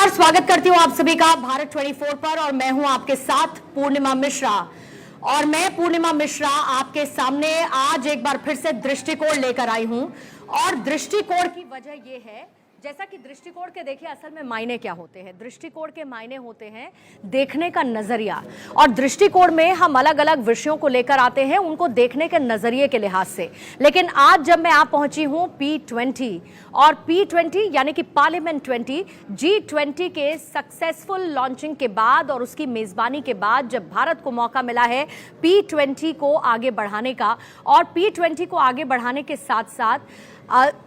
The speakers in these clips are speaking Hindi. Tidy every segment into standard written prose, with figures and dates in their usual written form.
नमस्कार, स्वागत करती हूँ आप सभी का भारत 24 पर और मैं हूं आपके साथ पूर्णिमा मिश्रा। और मैं पूर्णिमा मिश्रा आपके सामने आज एक बार फिर से दृष्टिकोण लेकर आई हूं। और दृष्टिकोण की वजह यह है, जैसा कि दृष्टिकोण के देखिए असल में मायने क्या होते हैं। दृष्टिकोण के मायने होते हैं देखने का नजरिया, और दृष्टिकोण में हम अलग अलग विषयों को लेकर आते हैं उनको देखने के नजरिए के लिहाज से। लेकिन आज जब मैं आप पहुंची हूं P20, और P20 यानी कि पार्लियामेंट 20 G20 के सक्सेसफुल लॉन्चिंग के बाद और उसकी मेजबानी के बाद जब भारत को मौका मिला है P20 को आगे बढ़ाने का, और P20 को आगे बढ़ाने के साथ साथ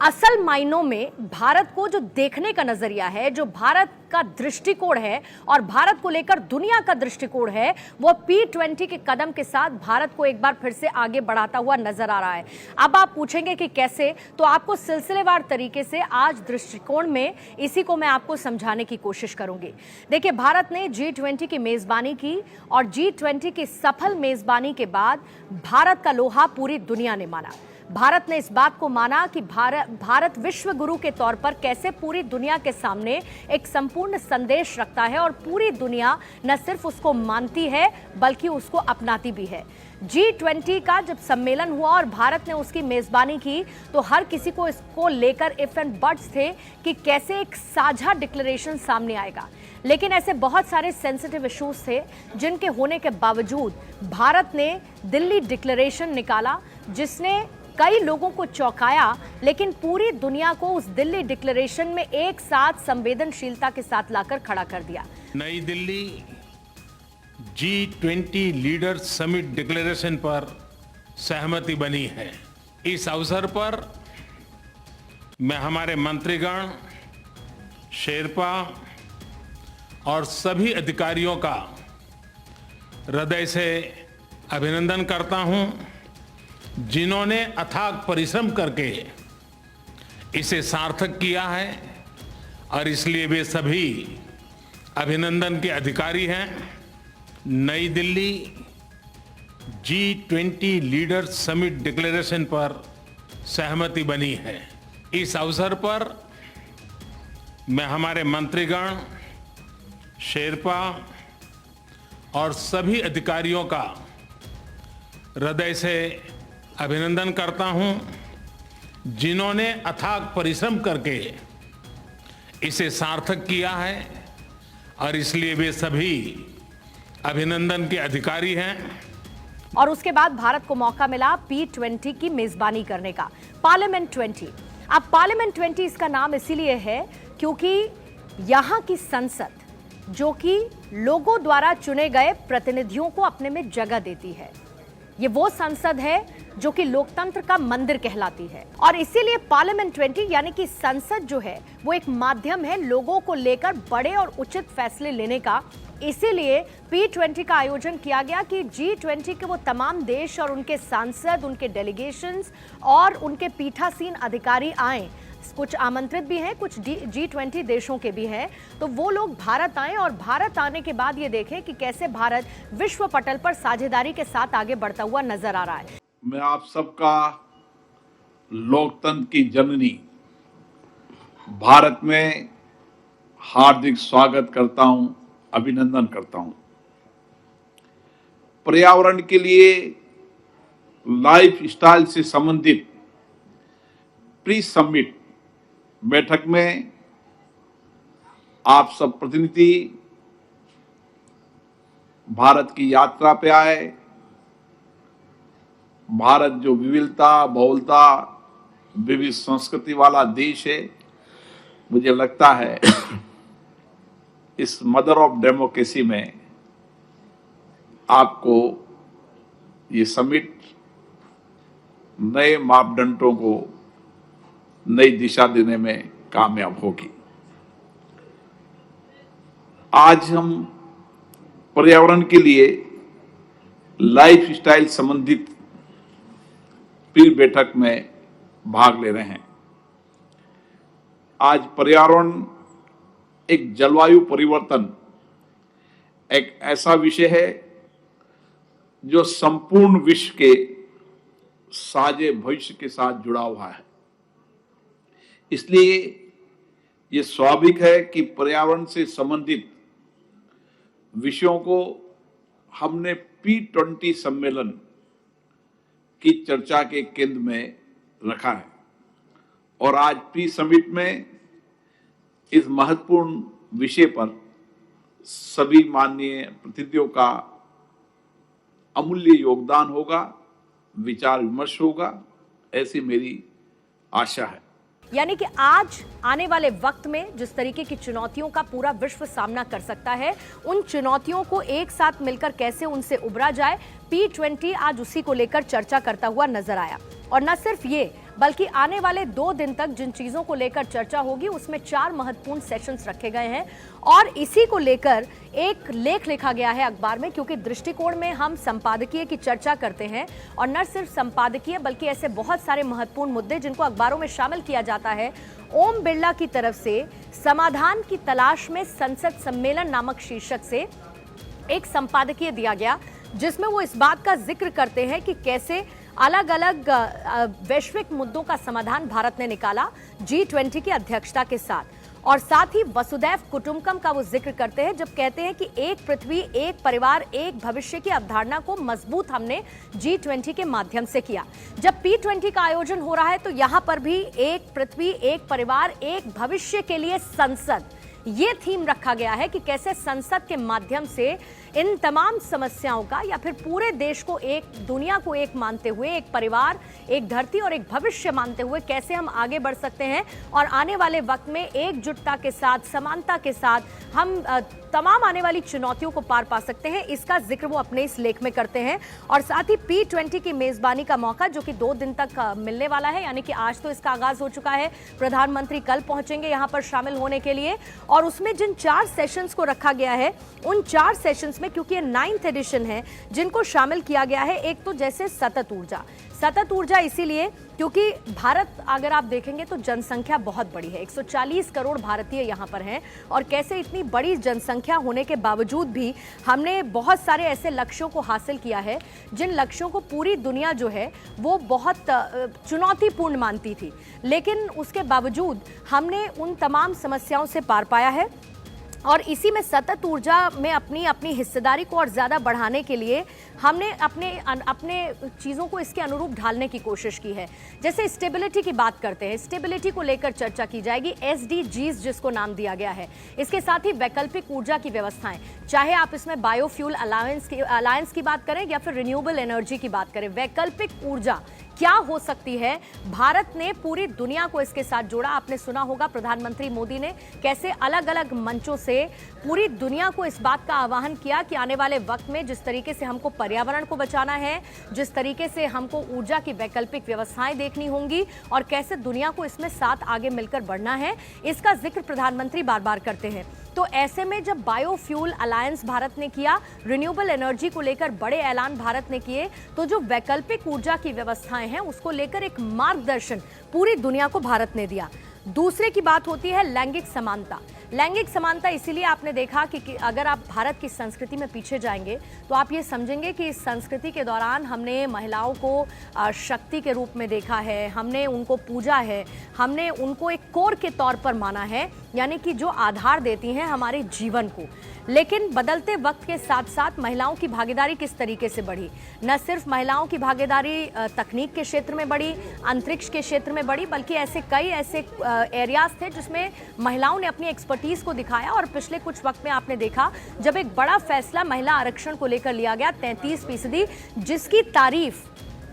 असल मायनों में भारत को जो देखने का नजरिया है, जो भारत का दृष्टिकोण है और भारत को लेकर दुनिया का दृष्टिकोण है, वो P20 के कदम के साथ भारत को एक बार फिर से आगे बढ़ाता हुआ नजर आ रहा है। अब आप पूछेंगे कि कैसे, तो आपको सिलसिलेवार तरीके से आज दृष्टिकोण में इसी को मैं आपको समझाने की कोशिश करूंगी। देखिए, भारत ने G20 की मेजबानी की और G20 की सफल मेजबानी के बाद भारत का लोहा पूरी दुनिया ने माना। भारत ने इस बात को माना कि भारत विश्व गुरु के तौर पर कैसे पूरी दुनिया के सामने एक संपूर्ण संदेश रखता है, और पूरी दुनिया न सिर्फ उसको मानती है बल्कि उसको अपनाती भी है। G20 का जब सम्मेलन हुआ और भारत ने उसकी मेजबानी की, तो हर किसी को इसको लेकर इफ एंड बट्स थे कि कैसे एक साझा डिक्लेरेशन सामने आएगा। लेकिन ऐसे बहुत सारे सेंसिटिव इश्यूज थे जिनके होने के बावजूद भारत ने दिल्ली डिक्लेरेशन निकाला, जिसने कई लोगों को चौंकाया, लेकिन पूरी दुनिया को उस दिल्ली डिक्लेरेशन में एक साथ संवेदनशीलता के साथ लाकर खड़ा कर दिया। नई Delhi G20 leaders summit declaration पर सहमति बनी है। इस अवसर पर मैं हमारे मंत्रीगण, शेरपा और सभी अधिकारियों का हृदय से अभिनंदन करता हूं, जिन्होंने अथाक परिश्रम करके इसे सार्थक किया है, और इसलिए वे सभी अभिनंदन के अधिकारी हैं। नई Delhi G20 leaders summit declaration पर सहमति बनी है। इस अवसर पर मैं हमारे मंत्रीगण, शेरपा और सभी अधिकारियों का हृदय से अभिनंदन करता हूं, जिन्होंने अथाक परिश्रम करके इसे सार्थक किया है, और इसलिए वे सभी अभिनंदन के अधिकारी हैं। और उसके बाद भारत को मौका मिला P20 की मेजबानी करने का, पार्लियामेंट 20। अब पार्लियामेंट 20 इसका नाम इसीलिए है क्योंकि यहां की संसद, जो कि लोगों द्वारा चुने गए प्रतिनिधियों को अपने में जगह देती है, ये वो संसद है जो कि लोकतंत्र का मंदिर कहलाती है। और इसीलिए पार्लियामेंट 20 यानी कि संसद जो है वो एक माध्यम है लोगों को लेकर बड़े और उचित फैसले लेने का। इसीलिए P20 का आयोजन किया गया कि G20 के वो तमाम देश और उनके सांसद, उनके डेलीगेशंस और उनके पीठासीन अधिकारी आए। कुछ आमंत्रित भी हैं, कुछ G20 देशों के भी हैं, तो वो लोग भारत आए और भारत आने के बाद ये देखें कि कैसे भारत विश्व पटल पर साझेदारी के साथ आगे बढ़ता हुआ नजर आ रहा है। मैं आप सबका लोकतंत्र की जननी भारत में हार्दिक स्वागत करता हूं, अभिनंदन करता हूं। पर्यावरण के लिए लाइफ स्टाइल से संबंधित प्री समिट बैठक में आप सब प्रतिनिधि भारत की यात्रा पे आए। भारत जो विविधता, बहुलता, विविध संस्कृति वाला देश है, मुझे लगता है इस मदर ऑफ डेमोक्रेसी में आपको ये समिट नए मापदंडों को नई दिशा देने में कामयाब होगी। आज हम पर्यावरण के लिए लाइफ स्टाइल संबंधित पीर बैठक में भाग ले रहे हैं। आज पर्यावरण एक जलवायु परिवर्तन एक ऐसा विषय है जो संपूर्ण विश्व के साझे भविष्य के साथ जुड़ा हुआ है। इसलिए ये स्वाभाविक है कि पर्यावरण से संबंधित विषयों को हमने P20 सम्मेलन की चर्चा के केंद्र में रखा है और आज पी समिट में इस महत्वपूर्ण विषय पर सभी माननीय प्रतिनिधियों का अमूल्य योगदान होगा, विचार विमर्श होगा, ऐसी मेरी आशा है। यानी कि आज आने वाले वक्त में जिस तरीके की चुनौतियों का पूरा विश्व सामना कर सकता है, उन चुनौतियों को एक साथ मिलकर कैसे उनसे उबरा जाए, P20 आज उसी को लेकर चर्चा करता हुआ नजर आया। और न सिर्फ ये, बल्कि आने वाले 2 दिन तक जिन चीजों को लेकर चर्चा होगी उसमें 4 महत्वपूर्ण सेशंस रखे गए हैं और इसी को लेकर एक लेख लिखा गया है अखबार में, क्योंकि दृष्टिकोण में हम संपादकीय की चर्चा करते हैं और न सिर्फ संपादकीय बल्कि ऐसे बहुत सारे महत्वपूर्ण मुद्दे जिनको अखबारों में शामिल किया जाता है। ओम बिरला की तरफ से समाधान की तलाश में संसद सम्मेलन नामक शीर्षक से एक संपादकीय दिया गया, जिसमें वो इस बात का जिक्र करते हैं कि कैसे अलग अलग वैश्विक मुद्दों का समाधान भारत ने निकाला G20 की अध्यक्षता के साथ, और साथ ही वसुदैव कुटुंबकम का वो जिक्र करते हैं जब कहते हैं कि एक पृथ्वी एक परिवार एक भविष्य की अवधारणा को मजबूत हमने G20 के माध्यम से किया। जब P20 का आयोजन हो रहा है तो यहां पर भी एक पृथ्वी एक परिवार एक भविष्य के लिए संसद, ये थीम रखा गया है कि कैसे संसद के माध्यम से इन तमाम समस्याओं का या फिर पूरे देश को एक, दुनिया को एक मानते हुए, एक परिवार, एक धरती और एक भविष्य मानते हुए कैसे हम आगे बढ़ सकते हैं और आने वाले वक्त में एकजुटता के साथ, समानता के साथ हम तमाम आने वाली चुनौतियों को पार पा सकते हैं। इसका जिक्र वो अपने इस लेख में करते हैं। और साथ ही P20 की मेजबानी का मौका जो कि 2 दिन तक मिलने वाला है, यानी कि आज तो इसका आगाज हो चुका है, प्रधानमंत्री कल पहुंचेंगे यहां पर शामिल होने के लिए, और उसमें जिन 4 सेशंस को रखा गया है उन 4 सेशंस में, क्योंकि ये 9th एडिशन है, जिनको शामिल किया गया है, एक तो जैसे सतत ऊर्जा इसीलिए क्योंकि भारत, अगर आप देखेंगे तो जनसंख्या बहुत बड़ी है, 140 करोड़ भारतीय यहाँ पर हैं, और कैसे इतनी बड़ी जनसंख्या होने के बावजूद भी हमने बहुत सारे ऐसे लक्ष्यों को हासिल किया है जिन लक्ष्यों को पूरी दुनिया जो है वो बहुत चुनौतीपूर्ण मानती थी, लेकिन उसके बावजूद हमने उन तमाम समस्याओं से पार पाया है। और इसी में सतत ऊर्जा में अपनी हिस्सेदारी को और ज़्यादा बढ़ाने के लिए हमने अपने चीज़ों को इसके अनुरूप ढालने की कोशिश की है। जैसे स्टेबिलिटी की बात करते हैं, स्टेबिलिटी को लेकर चर्चा की जाएगी, SDGs जिसको नाम दिया गया है। इसके साथ ही वैकल्पिक ऊर्जा की व्यवस्थाएं, चाहे आप इसमें बायोफ्यूल अलायंस की बात करें या फिर रिन्यूएबल एनर्जी की बात करें, वैकल्पिक ऊर्जा क्या हो सकती है, भारत ने पूरी दुनिया को इसके साथ जोड़ा। आपने सुना होगा प्रधानमंत्री मोदी ने कैसे अलग अलग मंचों से पूरी दुनिया को इस बात का आह्वान किया कि आने वाले वक्त में जिस तरीके से हमको पर्यावरण को बचाना है, जिस तरीके से हमको ऊर्जा की वैकल्पिक व्यवस्थाएं देखनी होंगी और कैसे दुनिया को इसमें साथ आगे मिलकर बढ़ना है, इसका जिक्र प्रधानमंत्री बार बार करते हैं। तो ऐसे में जब बायोफ्यूल अलायंस भारत ने किया, रिन्यूएबल एनर्जी को लेकर बड़े ऐलान भारत ने किए, तो जो वैकल्पिक ऊर्जा की व्यवस्थाएं हैं उसको लेकर एक मार्गदर्शन पूरी दुनिया को भारत ने दिया। दूसरे की बात होती है लैंगिक समानता। लैंगिक समानता इसीलिए आपने देखा कि अगर आप भारत की संस्कृति में पीछे जाएंगे तो आप ये समझेंगे कि इस संस्कृति के दौरान हमने महिलाओं को शक्ति के रूप में देखा है, हमने उनको पूजा है, हमने उनको एक कोर के तौर पर माना है, यानी कि जो आधार देती हैं हमारे जीवन को। लेकिन बदलते वक्त के साथ साथ महिलाओं की भागीदारी किस तरीके से बढ़ी, न सिर्फ महिलाओं की भागीदारी तकनीक के क्षेत्र में बढ़ी, अंतरिक्ष के क्षेत्र में बढ़ी, बल्कि ऐसे कई ऐसे एरियाज थे जिसमें महिलाओं ने अपनी एक्सपर्टीज को दिखाया। और पिछले कुछ वक्त में आपने देखा जब एक बड़ा फैसला महिला आरक्षण को लेकर लिया गया 33%, जिसकी तारीफ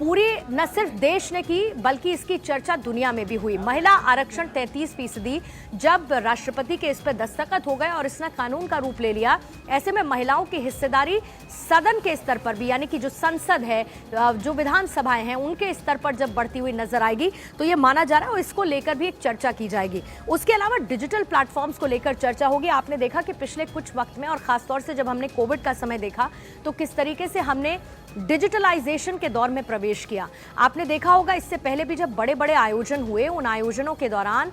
पूरी न सिर्फ देश ने की बल्कि इसकी चर्चा दुनिया में भी हुई। महिला आरक्षण 33%, जब राष्ट्रपति के इस पर दस्तखत हो गए और इसने कानून का रूप ले लिया, ऐसे में महिलाओं की हिस्सेदारी सदन के स्तर पर भी, यानी कि जो संसद है, जो विधानसभाएं हैं, उनके स्तर पर जब बढ़ती हुई नजर आएगी तो ये माना जा रहा है और इसको लेकर भी एक चर्चा की जाएगी। उसके अलावा डिजिटल प्लेटफॉर्म्स को लेकर चर्चा होगी। आपने देखा कि पिछले कुछ वक्त में और खासतौर से जब हमने कोविड का समय देखा तो किस तरीके से हमने डिजिटलाइजेशन के दौर में प्रवेश किया। आपने देखा होगा इससे पहले भी जब बड़े बड़े आयोजन हुए, उन आयोजनों के दौरान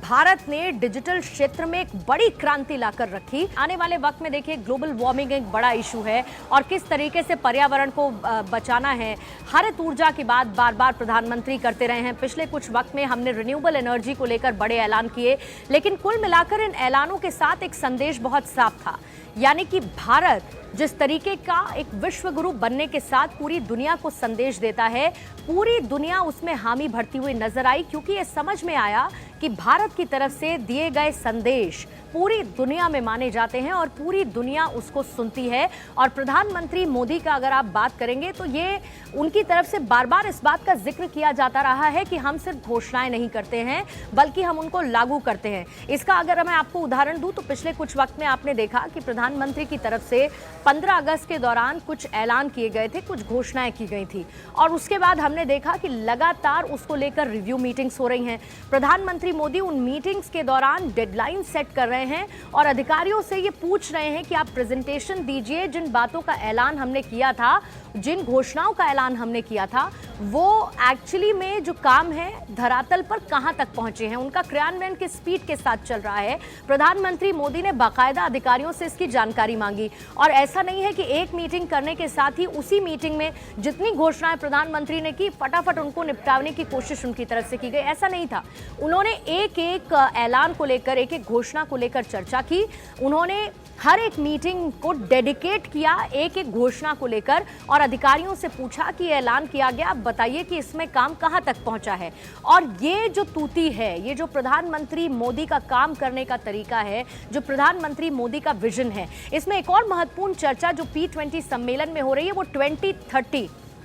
भारत ने डिजिटल क्षेत्र में एक बड़ी क्रांति लाकर रखी। आने वाले वक्त में देखिए ग्लोबल वार्मिंग एक बड़ा इशू है और किस तरीके से पर्यावरण को बचाना है। हरित ऊर्जा की बात बार बार प्रधानमंत्री करते रहे हैं। पिछले कुछ वक्त में हमने रिन्यूएबल एनर्जी को लेकर बड़े ऐलान किए, लेकिन कुल मिलाकर इन ऐलानों के साथ एक संदेश बहुत साफ था, यानी कि भारत जिस तरीके का एक विश्व गुरु बनने के साथ पूरी दुनिया को संदेश देता है, पूरी दुनिया उसमें हामी भरती हुई नजर आई, क्योंकि ये समझ में आया कि भारत की तरफ से दिए गए संदेश पूरी दुनिया में माने जाते हैं और पूरी दुनिया उसको सुनती है। और प्रधानमंत्री मोदी का अगर आप बात करेंगे तो ये उनकी तरफ से बार बार इस बात का जिक्र किया जाता रहा है कि हम सिर्फ घोषणाएं नहीं करते हैं बल्कि हम उनको लागू करते हैं। इसका अगर मैं आपको उदाहरण दूं तो पिछले कुछ वक्त में आपने देखा कि प्रधानमंत्री की तरफ से 15 अगस्त के दौरान कुछ ऐलान किए गए थे, कुछ घोषणाएं की गई थी और उसके बाद हमने देखा कि लगातार उसको लेकर रिव्यू मीटिंग्स हो रही हैं। प्रधानमंत्री मोदी उन मीटिंग्स के दौरान डेडलाइन सेट कर रहे हैं और अधिकारियों से ये पूछ रहे हैं कि आप प्रेजेंटेशन दीजिए, जिन बातों का ऐलान हमने किया था, जिन घोषणाओं का ऐलान हमने किया था, वो एक्चुअली में जो काम है धरातल पर कहां तक पहुंचे हैं, उनका क्रियान्वयन किस स्पीड के साथ चल रहा है। प्रधानमंत्री मोदी ने बाकायदा अधिकारियों से इसकी जानकारी मांगी और ऐसा नहीं है कि एक मीटिंग करने के साथ ही उसी मीटिंग में जितनी घोषणाएं प्रधानमंत्री ने की फटाफट उनको निपटाने की कोशिश उनकी तरफ से की गई, ऐसा नहीं था। उन्होंने एक एक ऐलान को लेकर, एक एक घोषणा को लेकर चर्चा की। उन्होंने हर एक मीटिंग को डेडिकेट किया एक एक घोषणा को लेकर और अधिकारियों से पूछा कि ऐलान किया गया, आप बताइए कि इसमें काम कहां तक पहुंचा है। और ये जो तूती है, ये जो प्रधानमंत्री मोदी का काम करने का तरीका है, जो प्रधानमंत्री मोदी का विजन है, इसमें एक और महत्वपूर्ण चर्चा जो P20 सम्मेलन में हो रही है वो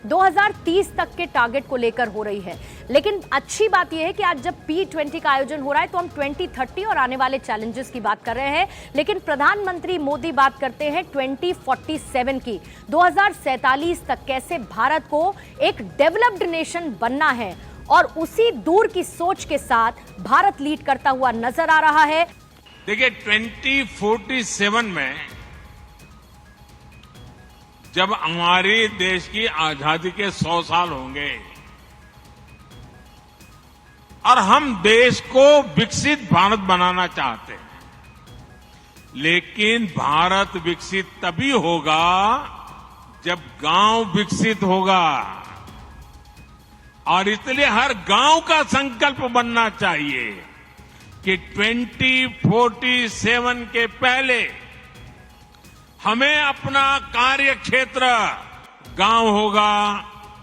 2030 तक के टारगेट को लेकर हो रही है। लेकिन अच्छी बात यह है कि आज जब P20 का आयोजन हो रहा है तो हम 2030 और आने वाले चैलेंजेस की बात कर रहे हैं, लेकिन प्रधानमंत्री मोदी बात करते हैं 2047 की। 2047 तक कैसे भारत को एक डेवलप्ड नेशन बनना है और उसी दूर की सोच के साथ भारत लीड करता हुआ नजर आ रहा है। देखिए 2047 में जब हमारे देश की आजादी के 100 साल होंगे और हम देश को विकसित भारत बनाना चाहते हैं, लेकिन भारत विकसित तभी होगा जब गांव विकसित होगा और इसलिए हर गांव का संकल्प बनना चाहिए कि 2047 के पहले हमें अपना कार्य क्षेत्र, गांव होगा,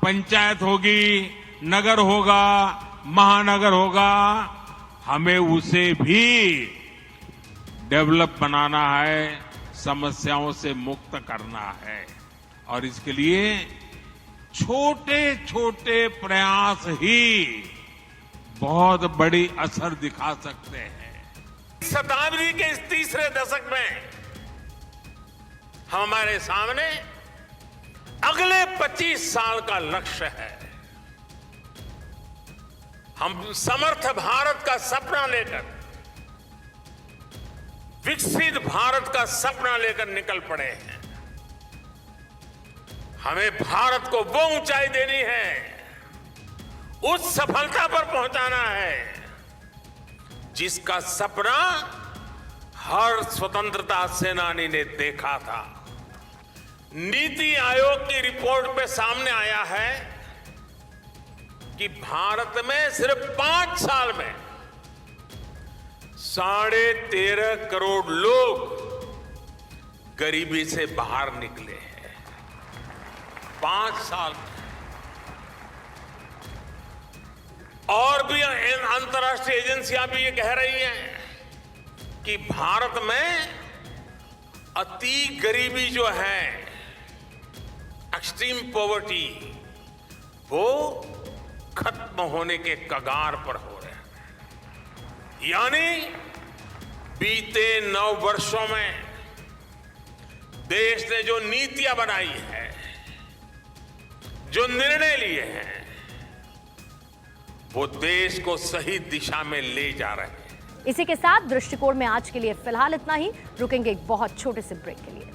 पंचायत होगी, नगर होगा, महानगर होगा, हमें उसे भी डेवलप बनाना है, समस्याओं से मुक्त करना है। और इसके लिए छोटे छोटे प्रयास ही बहुत बड़ी असर दिखा सकते हैं। शताब्दी के इस तीसरे दशक में हमारे सामने अगले 25 साल का लक्ष्य है। हम समर्थ भारत का सपना लेकर, विकसित भारत का सपना लेकर निकल पड़े हैं। हमें भारत को वो ऊंचाई देनी है, उस सफलता पर पहुंचाना है जिसका सपना हर स्वतंत्रता सेनानी ने देखा था। नीति आयोग की रिपोर्ट में सामने आया है कि भारत में सिर्फ 5 साल में 13.5 करोड़ लोग गरीबी से बाहर निकले हैं। 5 साल में। और भी अंतर्राष्ट्रीय एजेंसियां भी ये कह रही हैं कि भारत में अति गरीबी जो है, एक्सट्रीम पॉवर्टी, वो खत्म होने के कगार पर हो रहे हैं। यानी बीते 9 वर्षों में देश ने जो नीतियां बनाई है, जो निर्णय लिए हैं, वो देश को सही दिशा में ले जा रहे हैं। इसी के साथ दृष्टिकोण में आज के लिए फिलहाल इतना ही। रुकेंगे एक बहुत छोटे से ब्रेक के लिए।